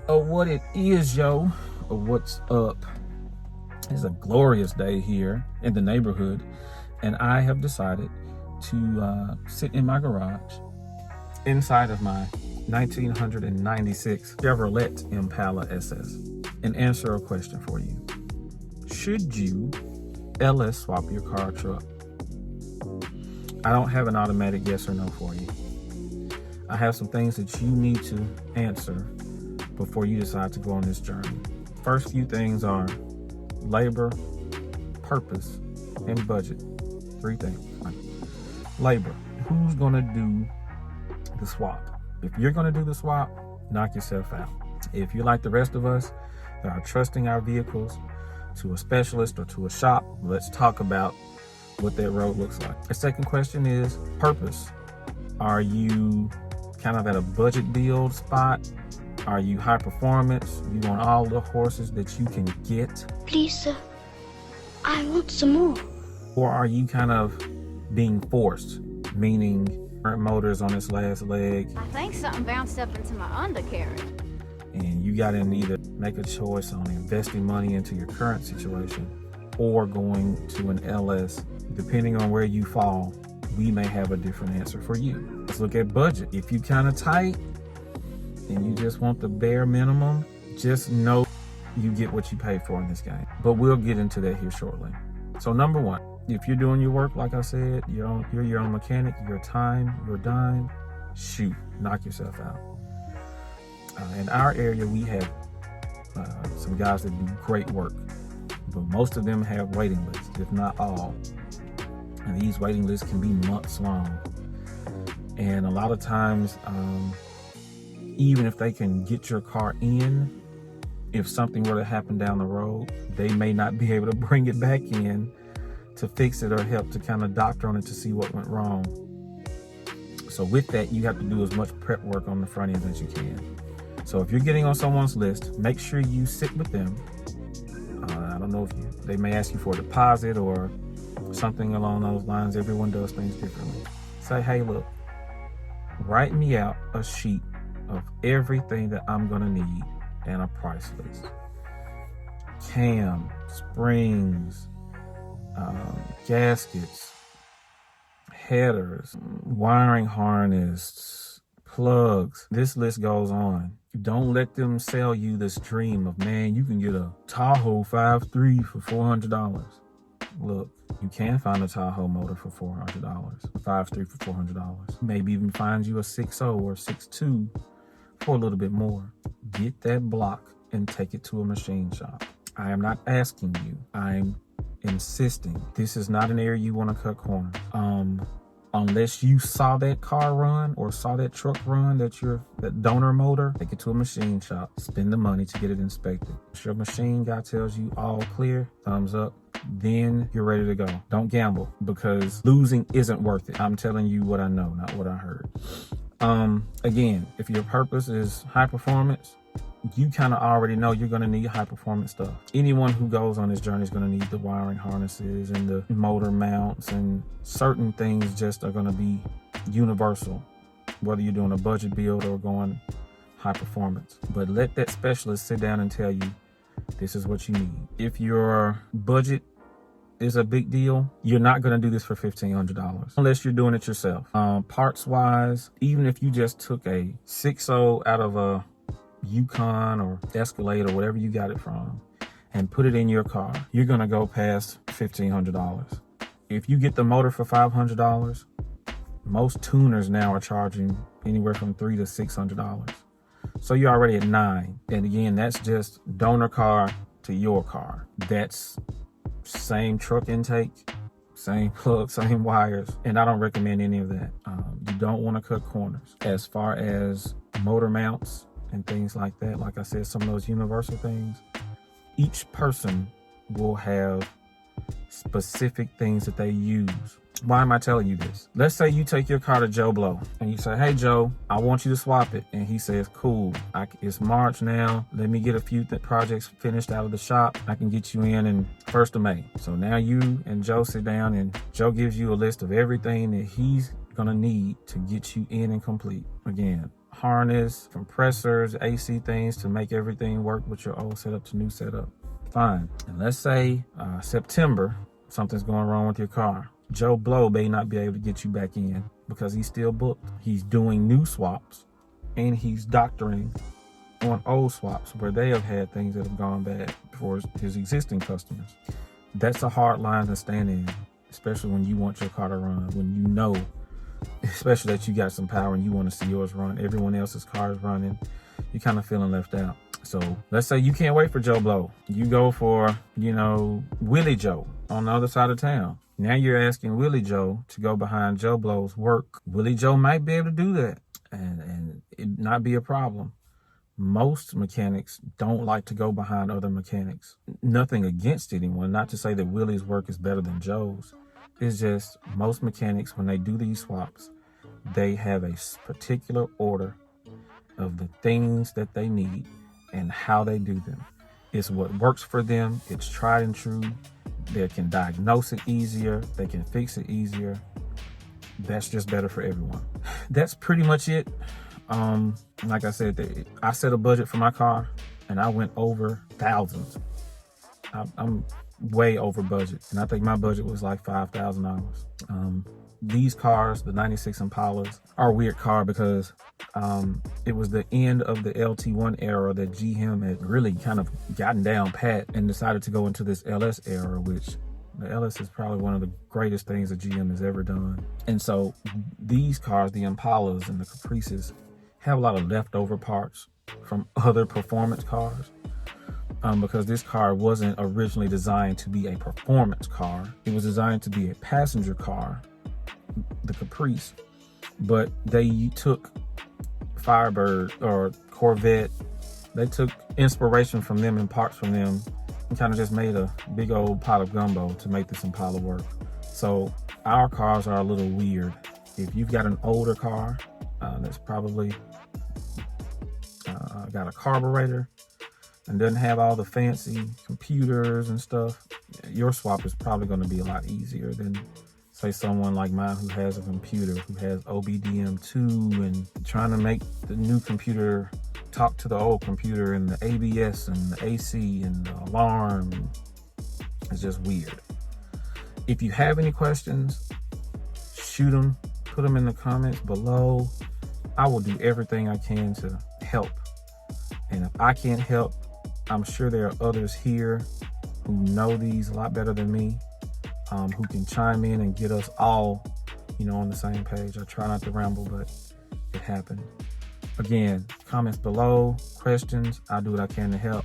What it is, yo. What's up? It's a glorious day here in the neighborhood, and I have decided to sit in my garage inside of my 1996 Chevrolet Impala SS and answer a question for you. Should you LS swap your car or truck? I don't have an automatic yes or no for you. I have some things that you need to answer before you decide to go on this journey. First few things are labor, purpose, and budget. Three things. Labor. Who's going to do the swap? If you're going to do the swap, knock yourself out. If you're like the rest of us that are trusting our vehicles to a specialist or to a shop, let's talk about what that road looks like. The second question is purpose. Are you kind of at a budget build spot? Are you high performance? You want all the horses that you can get? Please, sir, I want some more. Or are you kind of being forced, meaning current motors on its last leg? I think something bounced up into my undercarriage. And you got to either make a choice on investing money into your current situation or going to an LS. Depending on where you fall, we may have a different answer for you. Let's look at budget. If you kind of tight and you just want the bare minimum, just know you get what you pay for in this game. But we'll get into that here shortly. So number one, if you're doing your work, like I said, you're your own mechanic, your time, your dime, shoot, knock yourself out. In our area, we have some guys that do great work, but most of them have waiting lists, if not all. And these waiting lists can be months long. And a lot of times, even if they can get your car in, if something were to happen down the road, they may not be able to bring it back in to fix it or help to kind of doctor on it to see what went wrong. So with that, you have to do as much prep work on the front end as you can. So if you're getting on someone's list, make sure you sit with them. I don't know if they may ask you for a deposit or something along those lines. Everyone does things differently. Say, hey, look, write me out a sheet of everything that I'm gonna need and a price list. Cam, springs, gaskets, headers, wiring harness, plugs. This list goes on. Don't let them sell you this dream of, man, you can get a Tahoe 5.3 for $400. Look, you can find a Tahoe motor for $400, 5.3 for $400. Maybe even find you a 6.0 or 6.2 for a little bit more. Get that block and take it to a machine shop. I am not asking you. I'm insisting. This is not an area you want to cut corners. Unless you saw that car run or saw that truck run, that donor motor, take it to a machine shop, spend the money to get it inspected. If your machine guy tells you all clear, thumbs up, then you're ready to go. Don't gamble, because losing isn't worth it. I'm telling you what I know, not what I heard. Again, if your purpose is high performance, you kind of already know you're going to need high performance stuff. Anyone who goes on this journey is going to need the wiring harnesses and the motor mounts, and certain things just are going to be universal, whether you're doing a budget build or going high performance. But let that specialist sit down and tell you, this is what you need. If your budget is a big deal, you're not going to do this for $1,500 unless you're doing it yourself. Parts wise, even if you just took a 6.0 out of a Yukon or Escalade or whatever you got it from and put it in your car, you're going to go past $1,500. If you get the motor for $500, most tuners now are charging anywhere from $300 to $600. So you're already at $900. And again, that's just donor car to your car. That's same truck intake, same plug, same wires, and I don't recommend any of that. You don't want to cut corners. As far as motor mounts and things like that, like I said, some of those universal things, each person will have specific things that they use. Why am I telling you this? Let's say you take your car to Joe Blow and you say, hey Joe, I want you to swap it. And he says, cool, it's March now. Let me get a few projects finished out of the shop. I can get you in 1st of May. So now you and Joe sit down and Joe gives you a list of everything that he's gonna need to get you in and complete. Again, harness, compressors, AC things to make everything work with your old setup to new setup. Fine. And let's say September, something's going wrong with your car. Joe Blow may not be able to get you back in because he's still booked. He's doing new swaps and he's doctoring on old swaps where they have had things that have gone bad for his existing customers. That's a hard line to stand in, especially when you want your car to run, when you know, especially that you got some power and you want to see yours run. Everyone else's car is running. You're kind of feeling left out. So let's say you can't wait for Joe Blow. You go for, Willie Joe on the other side of town. Now you're asking Willie Joe to go behind Joe Blow's work. Willie Joe might be able to do that and it not be a problem. Most mechanics don't like to go behind other mechanics. Nothing against anyone, not to say that Willie's work is better than Joe's. It's just most mechanics, when they do these swaps, they have a particular order of the things that they need and how they do them. It's what works for them. It's tried and true. They can diagnose it easier. They can fix it easier. That's just better for everyone. That's pretty much it. Like I said, I set a budget for my car and I went over thousands. I'm way over budget. And I think my budget was like $5,000. These cars, the 96 Impalas, are a weird car because it was the end of the LT1 era that GM had really kind of gotten down pat and decided to go into this LS era, which the LS is probably one of the greatest things that GM has ever done. And so these cars, the Impalas and the Caprices, have a lot of leftover parts from other performance cars. Because this car wasn't originally designed to be a performance car. It was designed to be a passenger car, the Caprice, but they took Firebird or Corvette, they took inspiration from them and parts from them and kind of just made a big old pot of gumbo to make this Impala work. So our cars are a little weird. If you've got an older car that's probably got a carburetor and doesn't have all the fancy computers and stuff, your swap is probably going to be a lot easier than, say, someone like mine who has a computer, who has OBDM2 and trying to make the new computer talk to the old computer and the ABS and the AC and the alarm. It's just weird. If you have any questions, shoot them, put them in the comments below. I will do everything I can to help. And if I can't help, I'm sure there are others here who know these a lot better than me, who can chime in and get us all, on the same page. I try not to ramble, but it happened. Again, comments below, questions. I'll do what I can to help.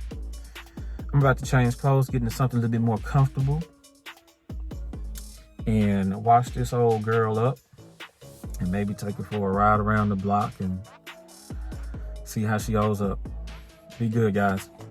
I'm about to change clothes, get into something a little bit more comfortable, and wash this old girl up, and maybe take her for a ride around the block and see how she holds up. Be good, guys.